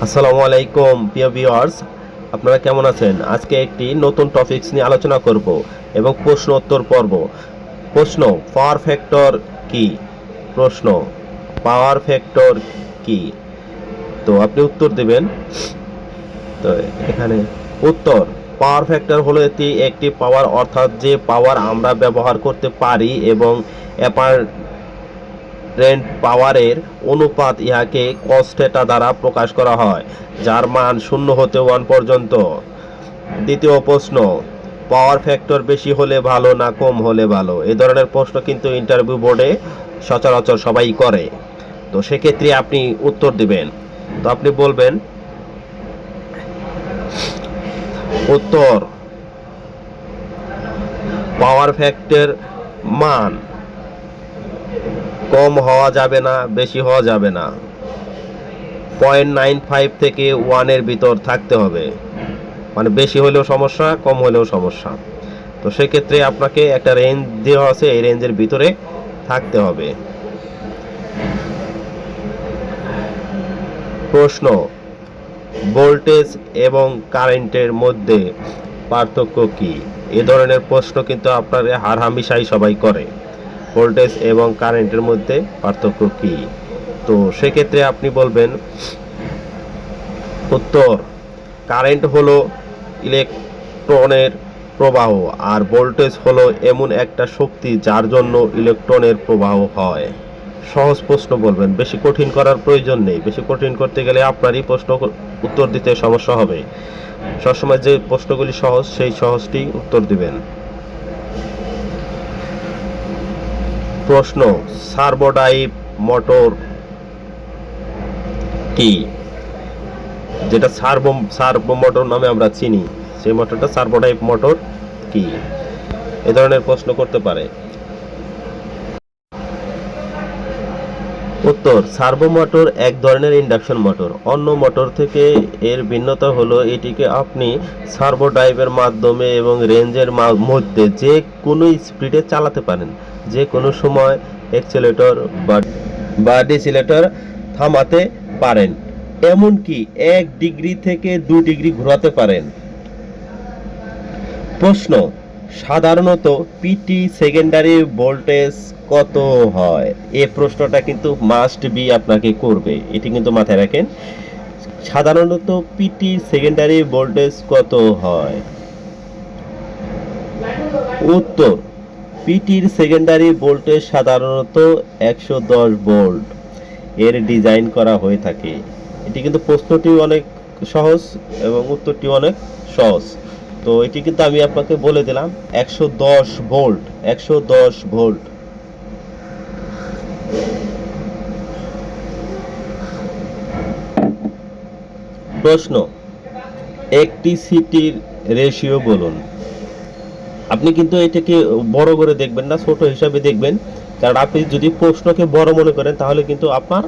আসসালামু আলাইকুম প্রিয় ভিউয়ার্স, আপনারা কেমন আছেন? আজকে একটি নতুন টপিকস নিয়ে আলোচনা করব এবং প্রশ্ন উত্তর পর্ব। প্রশ্ন, পাওয়ার ফ্যাক্টর কি? প্রশ্ন, পাওয়ার ফ্যাক্টর কি? তো আপনি উত্তর দেবেন। তো এখানে উত্তর, পাওয়ার ফ্যাক্টর হলো একটি পাওয়ার, অর্থাৎ যে পাওয়ার আমরা ব্যবহার করতে পারি এবং অ্যাপারেন্ট পাওয়ারের অনুপাত, ইহাকে কস থিটা দ্বারা প্রকাশ করা হয়, যার মান 0 হতে 1 পর্যন্ত। দ্বিতীয় প্রশ্ন, পাওয়ার ফ্যাক্টর বেশি হলে ভালো না কম হলে ভালো? এই ধরনের প্রশ্ন কিন্তু ইন্টারভিউ বোর্ডে সচরাচর সবাই করে। তো সেক্ষেত্রে আপনি উত্তর দিবেন। তো আপনি বলবেন উত্তর, পাওয়ার ফ্যাক্টর মান কম হওয়া যাবে না, বেশি হওয়া যাবে না, 0.95 থেকে 1-এর ভিতর থাকতে হবে। মানে বেশি হলেও সমস্যা, কম হলেও সমস্যা। তো সেক্ষেত্রে আপনাকে একটা রেঞ্জ দেওয়া আছে, এই রেঞ্জের ভিতরে থাকতে হবে। প্রশ্ন, ভোল্টেজ এবং কারেন্টের মধ্যে পার্থক্য কি? এ ধরনের প্রশ্ন কিন্তু আপনার হারহামেশাই সবাই করে। ভোল্টেজ এবং কারেন্টের মধ্যে পার্থক্য কি? তো সেক্ষেত্রে আপনি বলবেন উত্তর, কারেন্ট হলো ইলেকট্রনের প্রবাহ, আর ভোল্টেজ হলো এমন একটা শক্তি যার জন্য ইলেকট্রনের প্রবাহ হয়। সহজ প্রশ্ন বলবেন, বেশি কঠিন করার প্রয়োজন নেই। বেশি কঠিন করতে গেলে আপনারই প্রশ্ন উত্তর দিতে সমস্যা হবে। সবসময় যে প্রশ্নগুলি সহজ, সেই সহজটি উত্তর দিবেন। প্রশ্ন, সার্ভো ড্রাইভ মোটর কি? যেটা সার্ভো মোটর নামে আমরা চিনি, সেই মোটরটা সার্ভো ড্রাইভ মোটর কি? এ ধরনের প্রশ্ন করতে পারে। উত্তর, সার্ভো মোটর এক ধরনের ইন্ডাকশন মোটর। অন্য মোটর থেকে এর ভিন্নতা হলো এটিকে আপনি সার্ভো ড্রাইভের মাধ্যমে এবং রেঞ্জের মধ্যে যে কোনো স্পিডে চালাতে পারেন। যে কোনো সময় অ্যাক্সিলারেটর বা ডিসিলেটর থামাতে পারেন, এমনকি 1 ডিগ্রি থেকে 2 ডিগ্রি ঘোরাতে পারেন। প্রশ্ন, সাধারণত পিটি সেকেন্ডারি ভোল্টেজ কত হয়? এই প্রশ্নটা কিন্তু মাস্ট বি আপনাকে করবে, এটি কিন্তু মাথায় রাখেন। সাধারণত পিটি সেকেন্ডারি ভোল্টেজ কত হয়? উত্তর, পিটির সেকেন্ডারি ভোল্টেজ সাধারণত 110 ভোল্ট এর ডিজাইন করা হয়ে থাকে। এটি কিন্তু প্রশ্নটি অনেক সহজ এবং উত্তরটি অনেক সহজ। তো এটি কিন্তু আমি আপনাকে বলে দিলাম, 110 ভোল্ট, 110 ভোল্ট। প্রশ্ন, একটি সিটির রেশিও বলুন। আপনি কিন্তু এটাকে বড় করে দেখবেন না, ছোট হিসাবে দেখবেন, কারণ আপনি যদি প্রশ্নকে বড় মনে করেন তাহলে কিন্তু আপনার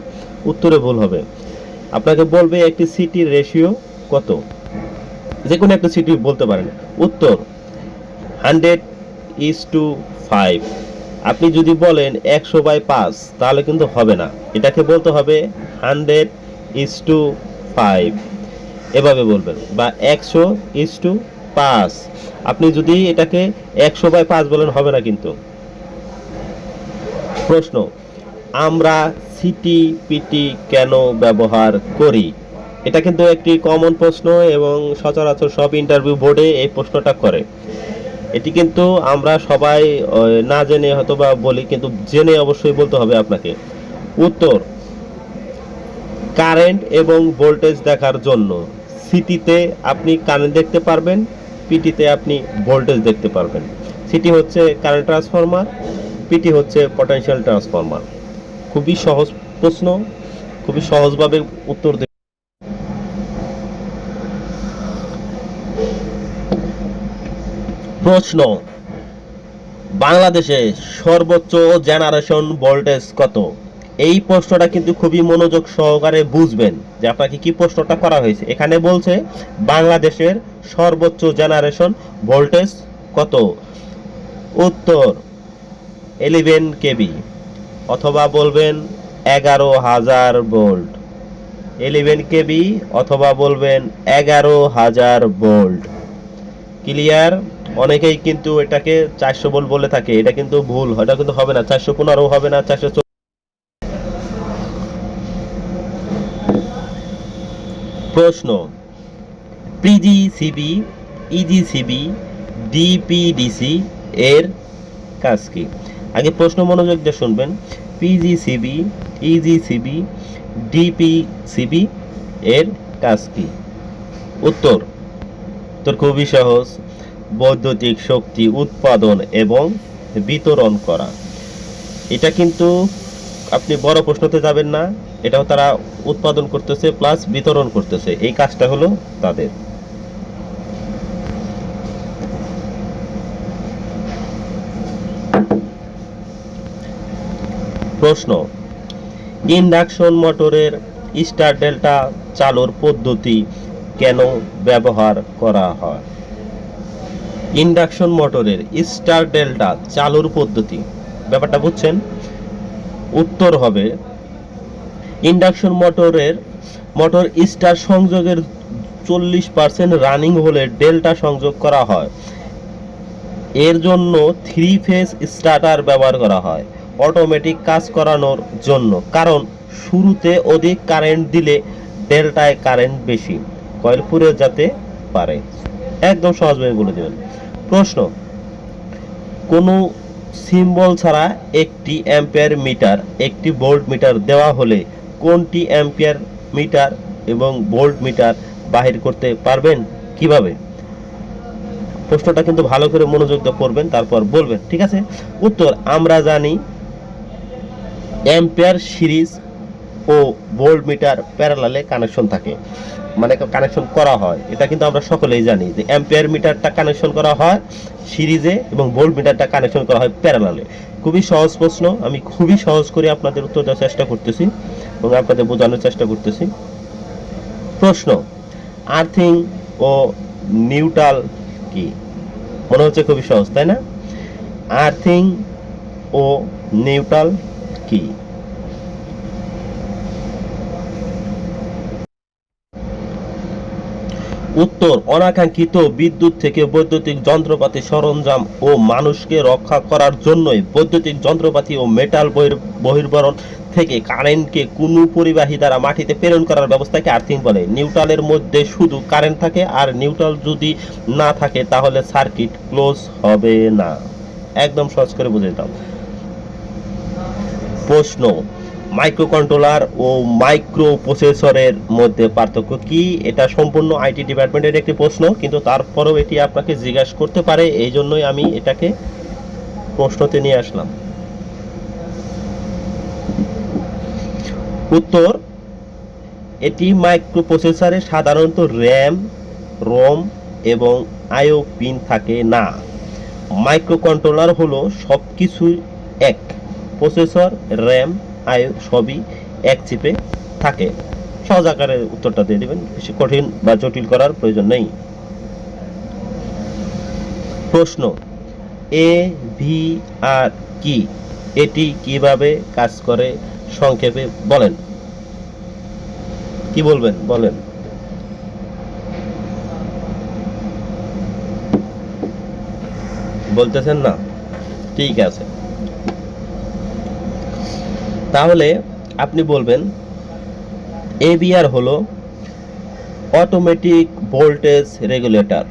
উত্তরে ভুল হবে। আপনাকে বলবে একটি সিটির রেশিও কত, যে কোনো একটা সিটি বলতে পারেন। উত্তর, 100:5। আপনি যদি বলেন 100/5 তাহলে কিন্তু হবে না, এটাকে বলতে হবে 100:5, এভাবে বলবেন, বা 100:5। আপনি যদি এটাকে 100/5 বলেন হবে না কিন্তু। প্রশ্ন, আমরা সিটি পিটি কেন ব্যবহার করি? এটা কিন্তু একটি কমন প্রশ্ন এবং সচরাচর সব ইন্টারভিউ বোর্ডে এই প্রশ্নটা করে। এটি কিন্তু আমরা সবাই না জেনে হয়তো বা বলি, কিন্তু জেনে অবশ্যই বলতে হবে আপনাকে। উত্তর, কারেন্ট এবং ভোল্টেজ দেখার জন্য। সিটিতে আপনি কারেন্ট দেখতে পারবেন, পিটিতে আপনি ভোল্টেজ দেখতে পারবেন। সিটি হচ্ছে কারেন্ট ট্রান্সফরমার, পিটি হচ্ছে পটেনশিয়াল ট্রান্সফরমার। খুবই সহজ প্রশ্ন, খুবই সহজভাবে উত্তর দেবে। প্রশ্ন, বাংলাদেশে সর্বোচ্চ জেনারেশন ভোল্টেজ কত? এই প্রশ্নটা কিন্তু খুবই মনোযোগ সহকারে বুঝবেন যে আপনাকে কি প্রশ্নটা করা হয়েছে। এখানে বলছে বাংলাদেশের সর্বোচ্চ জেনারেশন ভোল্টেজ কত? উত্তর, 11 কেভি, অথবা বলবেন 11,000 ভোল্ট। 11 কেবি অথবা বলবেন 11,000 ভোল্ট। ক্লিয়ার? অনেকেই কিন্তু এটাকে 400 ভোল্ট বলে থাকে, এটা কিন্তু ভুল, এটা কিন্তু হবে না, 415 হবে না, 440। প্রশ্ন, পিজিসিবি, ইজিসিবি, ডিপিডিসি এর কাজ কি? আগে প্রশ্ন মনোযোগ দিয়ে শুনবেন। পিজিসিবি, ইজিসিবি, ডিপিসিবি এর কাজ কি? উত্তর খুবই সহজ, বৈদ্যুতিক শক্তি উৎপাদন এবং বিতরণ করা। এটা কিন্তু আপনি বড় প্রশ্নতে যাবেন না, এটাও তারা উৎপাদন করতেছে প্লাস বিতরণ করতেছে, এই কাজটা হলো তাদের। প্রশ্ন, ইন্ডাকশন মোটরের স্টার ডেল্টা চালুর পদ্ধতি কেন ব্যবহার করা হয়? ইন্ডাকশন মোটরের স্টার ডেল্টা চালুর পদ্ধতি, ব্যাপারটা বুঝছেন? উত্তর হবে, ইন্ডাকশন মোটর স্টার সংযোগের 40% রানিং হলে ডেল্টা সংযোগ করা হয়। এর জন্য 3 ফেজ স্টার্টার ব্যবহার করা হয় অটোমেটিক কাজ করানোর জন্য, কারণ শুরুতে অধিক কারেন্ট দিলে ডেল্টায় কারেন্ট বেশি কয়েল পুড়ে যেতে পারে। একদম সহজভাবে বলে দেবেন। প্রশ্ন, কোনো সিম্বল ছাড়া একটি অ্যাম্পিয়ার মিটার, একটি ভোল্ট মিটার দেওয়া হলে কোনটি অ্যাম্পিয়ার মিটার এবং ভোল্ট মিটার বাহির করতে পারবেন কিভাবে? প্রশ্নটা কিন্তু ভালো করে মনোযোগ দিয়ে পড়বেন, তারপর বলবেন, ঠিক আছে? উত্তর, আমরা জানি অ্যাম্পিয়ার সিরিজ ও ভোল্ট মিটার প্যারালালে কানেকশন থাকে, মানে কানেকশন করা হয়, এটা কিন্তু আমরা সকলেই জানি যে অ্যাম্পিয়ার মিটারটা কানেকশন করা হয় সিরিজে এবং ভোল্ট মিটারটা কানেকশন করা হয় প্যারালালে। খুবই সহজ প্রশ্ন, আমি খুবই সহজ করে আপনাদের উত্তর দেওয়ার চেষ্টা করতেছি এবং আপনাদের বোঝানোর চেষ্টা করতেছি। প্রশ্ন, আর্থিং ও নিউট্রাল কি? মনে হচ্ছে খুবই সহজ, তাই না? আর্থিং ও নিউট্রাল কি? উত্তর, অনাকাঙ্ক্ষিত বিদ্যুৎ থেকে বৈদ্যুতিক যন্ত্রপাতি, সরঞ্জাম ও মানুষকে রক্ষা করার জন্যই বৈদ্যুতিক যন্ত্রপাতি ও মেটাল বহির্বরণ থেকে কারেন্টকে কোনো পরিবাহী দ্বারা মাটিতে প্রেরণ করার ব্যবস্থাকে আর্থিং বলে। নিউট্রালের মধ্যে শুধু কারেন্ট থাকে, আর নিউট্রাল যদি না থাকে তাহলে সার্কিট ক্লোজ হবে না। একদম সহজ করে বুঝে দিতাম। প্রশ্ন, মাইক্রোকন্ট্রোলার ও মাইক্রো প্রসেসরের মধ্যে পার্থক্য কি? এটা সম্পূর্ণ আইটি ডিপার্টমেন্টের একটি প্রশ্ন, কিন্তু তারপরেও এটি আপনাকে জিজ্ঞাসা করতে পারে, এই জন্যই আমি এটাকে প্রশ্নতে নিয়ে আসলাম। উত্তর, এটি মাইক্রো প্রসেসরে সাধারণত র্যাম, রম এবং আইও পিন থাকে না। মাইক্রোকন্ট্রোলার হলো সবকিছু এক, প্রসেসর, র্যাম, আইও সবই এক চিপে থাকে। সহজ আকারে উত্তরটা দিয়ে দেবেন, বেশি কঠিন বা জটিল করার প্রয়োজন নেই। প্রশ্ন, এভিআর কি? এটি কিভাবে কাজ করে সংক্ষেপে বলেন। কি বলবেন, বলেন। বলতেছেন না? ঠিক আছে, তাহলে আপনি বলবেন এভিআর হলো অটোমেটিক ভোল্টেজ রেগুলেটর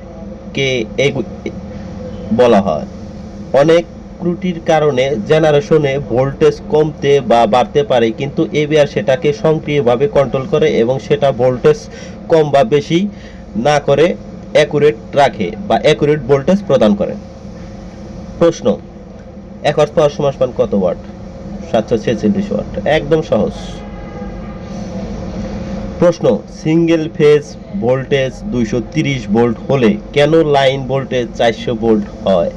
কে বলা হয়। অনেক ত্রুটির কারণে জেনারেশনে ভোল্টেজ কমতে বা বাড়তে পারে, কিন্তু এভিআর সেটাকে সক্রিয়ভাবে কন্ট্রোল করে এবং সেটা ভোল্টেজ কম বা বেশি না করে অ্যাকুরেট রাখে বা অ্যাকুরেট ভোল্টেজ প্রদান করে। প্রশ্ন, 1 হর্স পাওয়ার সমান কত ওয়াট? 746 ওয়াট। একদম সহজ। প্রশ্ন, সিঙ্গেল ফেজ ভোল্টেজ 230 ভোল্ট হলে কেন লাইন ভোল্টেজ 400 ভোল্ট হয়?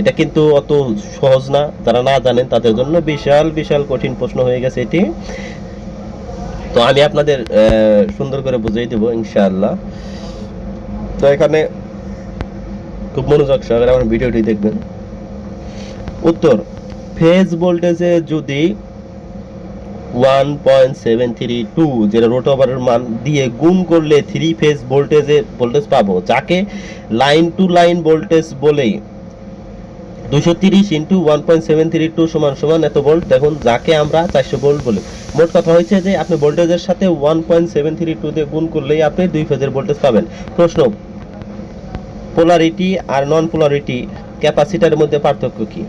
এটা কিন্তু অত সহজ না, যারা না জানেন তাদের জন্য বিশাল বিশাল কঠিন প্রশ্ন হয়ে গেছে এটি। তো আমি আপনাদের সুন্দর করে বুঝিয়ে দেব ইনশাআল্লাহ। তো এখানে খুব মনোযোগ সহকারে আমার ভিডিওটি দেখবেন। উত্তর, ফেজ ভোল্টেজে যদি 1.732 যেটা রুট ওভারের মান দিয়ে গুণ করলে 3 ফেজ ভোল্টেজ পাবো, যাকে লাইন টু লাইন ভোল্টেজ বলে। 230 ইন্টু 1.732 সমান সমান এত ভোল্ট। দেখুন, যাকে আমরা 400 ভোল্ট বলি। মোট কথা হয়েছে যে আপনি ভোল্টেজের সাথে 1.732 দিয়ে গুণ করলেই আপনি 2 ফেজের ভোল্টেজ পাবেন। প্রশ্ন, পোলারিটি আর নন পোলারিটি ক্যাপাসিটরের মধ্যে পার্থক্য কি?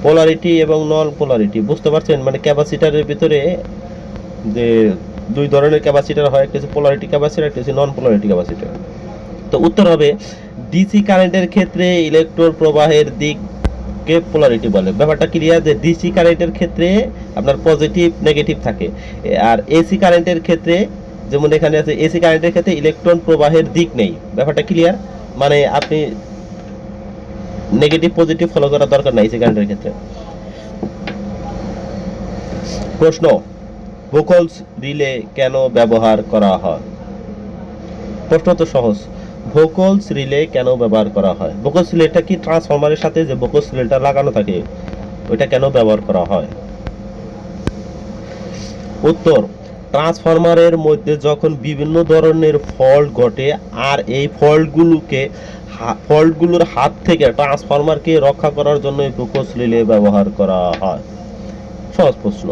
পোলারিটি এবং নন পোলারিটি বুঝতে পারছেন? মানে ক্যাপাসিটরের ভিতরে যে দুই ধরনের ক্যাপাসিটর হয়, একটা হচ্ছে পোলারিটি ক্যাপাসিটর, একটা হচ্ছে নন পোলারিটি ক্যাপাসিটর। তো উত্তর হবে ডিসি কারেন্টের ক্ষেত্রে ইলেকট্রন প্রবাহের দিককে পোলারিটি বলে। ব্যাপারটা ক্লিয়ার যে ডিসি কারেন্টের ক্ষেত্রে আপনার পজিটিভ নেগেটিভ থাকে, আর এসি কারেন্টের ক্ষেত্রে যেমন এখানে আছে এসি কারেন্টের ক্ষেত্রে ইলেকট্রন প্রবাহের দিক নেই। ব্যাপারটা ক্লিয়ার? মানে আপনি নেগেটিভ পজিটিভ ফলো করার দরকার নাই এসি কারেন্টের ক্ষেত্রে। প্রশ্ন, ভোকলস রিলে কেন ব্যবহার করা হয়? প্রশ্ন তো সহজ, ভোকলস রিলে কেন ব্যবহার করা হয়? ভোকলস রিলেটা কি ট্রান্সফরমারের সাথে যে ভোকলস রিলেটা লাগানো থাকে ওইটা কেন ব্যবহার করা হয়? উত্তর, ট্রান্সফরমারের মধ্যে যখন বিভিন্ন ধরনের ফল্ট ঘটে আর এই ফল্টগুলোর হাত থেকে ট্রান্সফরমারকে রক্ষা করার জন্য এই ভোকলস রিলে ব্যবহার করা হয়। সহজ প্রশ্ন।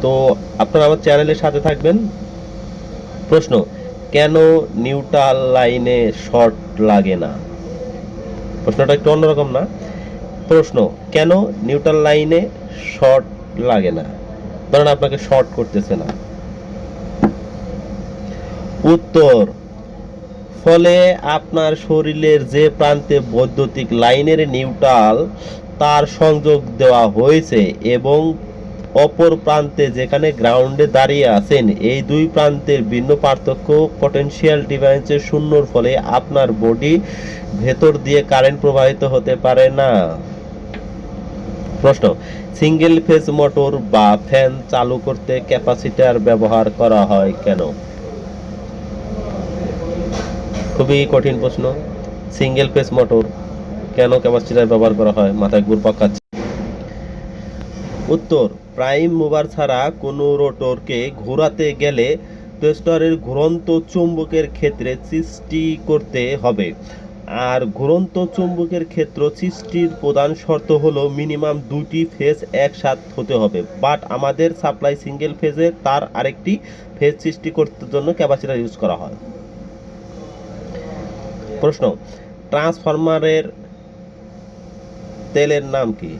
তো আপনারা আমার চ্যানেলের সাথে থাকবেন। প্রশ্ন, কেন নিউট্রাল লাইনে শর্ট লাগে না? প্রশ্নটা একটু অন্যরকম না? প্রশ্ন, কেন নিউট্রাল লাইনে শর্ট লাগে না? ধরেন আপনাকে শর্ট করতেছে না। উত্তর, ফলে আপনার শরীরের যে প্রান্তে বৈদ্যুতিক লাইনের নিউট্রাল তার সংযোগ দেওয়া হয়েছে এবং অপর প্রান্তে যেখানে গ্রাউন্ডে দাঁড়িয়ে আছেন, এই দুই প্রান্তের ভিন্ন পার্থক্য পটেনশিয়াল ডিফারেন্সের শূন্যর ফলে আপনার বডি ভেতর দিয়ে কারেন্ট প্রবাহিত হতে পারে না। প্রশ্ন, সিঙ্গেল ফেজ মোটর বা ফ্যান চালু করতে ক্যাপাসিটর ব্যবহার করা হয় কেন? খুবই কঠিন প্রশ্ন। সিঙ্গেল ফেজ মোটর কেন ক্যাপাসিটর ব্যবহার করা হয়? মাথায় ঘুরপাক খাচ্ছে। উত্তর, প্রাইম মুভার ছাড়া কোনো রোটরকে ঘোরাতে গেলে টেস্টরের ঘুরন্ত চুম্বকের ক্ষেত্রে সৃষ্টি করতে হবে। আর ঘুরন্ত চুম্বকের ক্ষেত্র সৃষ্টির প্রধান শর্ত হলো মিনিমাম দুটি ফেজ একসাথে হতে হবে। বাট আমাদের সাপ্লাই সিঙ্গেল ফেজে, তার আরেকটি ফেজ সৃষ্টি করতে জন্য ক্যাপাসিটর ইউজ করা হয়। প্রশ্ন, ট্রান্সফরমারের তেলের নাম কি?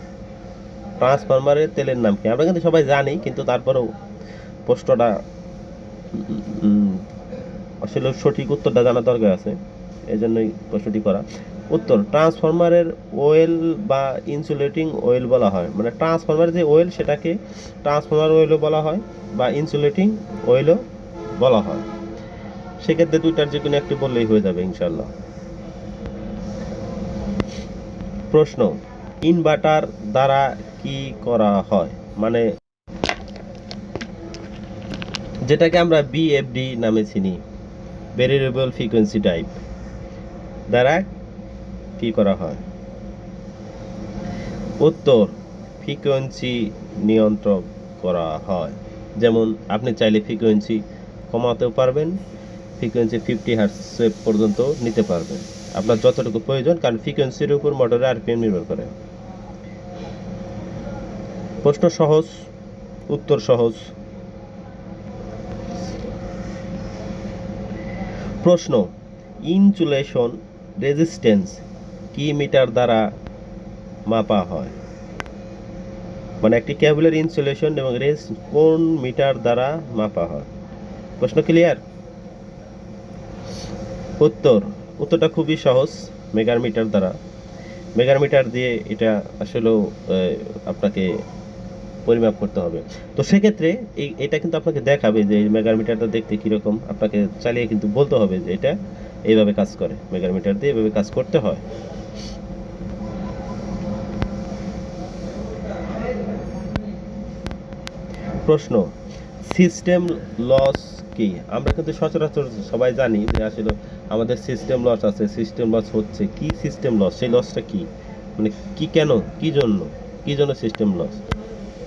ট্রান্সফরমারের তেলের নাম কি? আমরা কিন্তু সবাই জানি, কিন্তু তারপরেও প্রশ্নটা আসলে সঠিক উত্তরটা জানা দরকার আছে, এই জন্যই প্রশ্নটি করা। উত্তর, ট্রান্সফরমারের অয়েল বা ইনসুলেটিং অয়েল বলা হয়। মানে ট্রান্সফরমারের যে অয়েল সেটাকে ট্রান্সফরমার অয়েলও বলা হয় বা ইনসুলেটিং অয়েলও বলা হয়। সেক্ষেত্রে দুইটার যে কোনো একটি বললেই হয়ে যাবে ইনশাল্লাহ। প্রশ্ন, ইনভার্টার দ্বারা কি করা হয়? মানে যেটাকে আমরা বিএফডি নামে চিনি, ভেরিয়েবল ফ্রিকোয়েন্সি টাইপ, দ্বারা কি করা হয়? উত্তর, ফ্রিকোয়েন্সি নিয়ন্ত্রণ করা হয়। যেমন আপনি চাইলে ফ্রিকোয়েন্সি কমাতেও পারবেন, ফ্রিকোয়েন্সি 50 হার্টজ পর্যন্ত নিতে পারবেন, আপনার যতটুকু প্রয়োজন, কারণ ফ্রিকোয়েন্সির উপর মোটরের আরপিএম নির্ভর করে। প্রশ্ন সহজ, উত্তর সহজ। প্রশ্ন, ইনসুলেশন রেজিস্ট্যান্স কি মিটার দ্বারা মাপা হয়? মানে একটি কেবলের ইনসুলেশন এবং কোন মিটার দ্বারা মাপা হয়? প্রশ্ন ক্লিয়ার? উত্তরটা খুবই সহজ, মেগার মিটার দ্বারা। মেগার মিটার দিয়ে এটা আসলে আপনাকে পরিমাপ করতে হবে। তো সেক্ষেত্রে এটা কিন্তু আপনাকে দেখাবে যে মেগার মিটারটা দেখতে কীরকম। আপনাকে চালিয়ে কিন্তু বলতে হবে যে এটা এইভাবে কাজ করে, মেগার মিটার দিয়ে এভাবে কাজ করতে হয়। প্রশ্ন, সিস্টেম লস কি? আমরা কিন্তু সচরাচর সবাই জানি যে আসলে আমাদের সিস্টেম লস আছে, সিস্টেম লস হচ্ছে, কি সিস্টেম লস, সেই লসটা কি, মানে কি, কেন, কি জন্য সিস্টেম লস।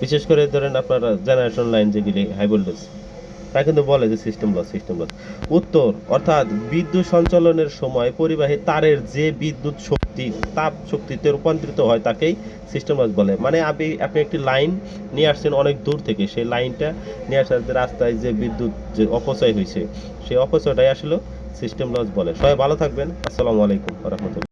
বিশেষ করে ধরেন আপনারা জেনারেশন লাইন যেগুলি হাই ভোল্টেজ, তা কিন্তু বলে যে সিস্টেম লস। উত্তর, অর্থাৎ বিদ্যুৎ সঞ্চালনের সময় পরিবাহী তারের যে বিদ্যুৎ শক্তি তাপ শক্তিতে রূপান্তরিত হয় তাকেই সিস্টেম লস বলে। মানে আপনি একটি লাইন নিয়ে আসছেন অনেক দূর থেকে, সেই লাইনটা নিয়ে আসার যে রাস্তায় যে বিদ্যুৎ যে অপচয় হয়েছে, সেই অপচয়টাই আসলে সিস্টেম লস বলে। সবাই ভালো থাকবেন। আসসালামু আলাইকুম ওয়া রাহমাতুল্লাহ।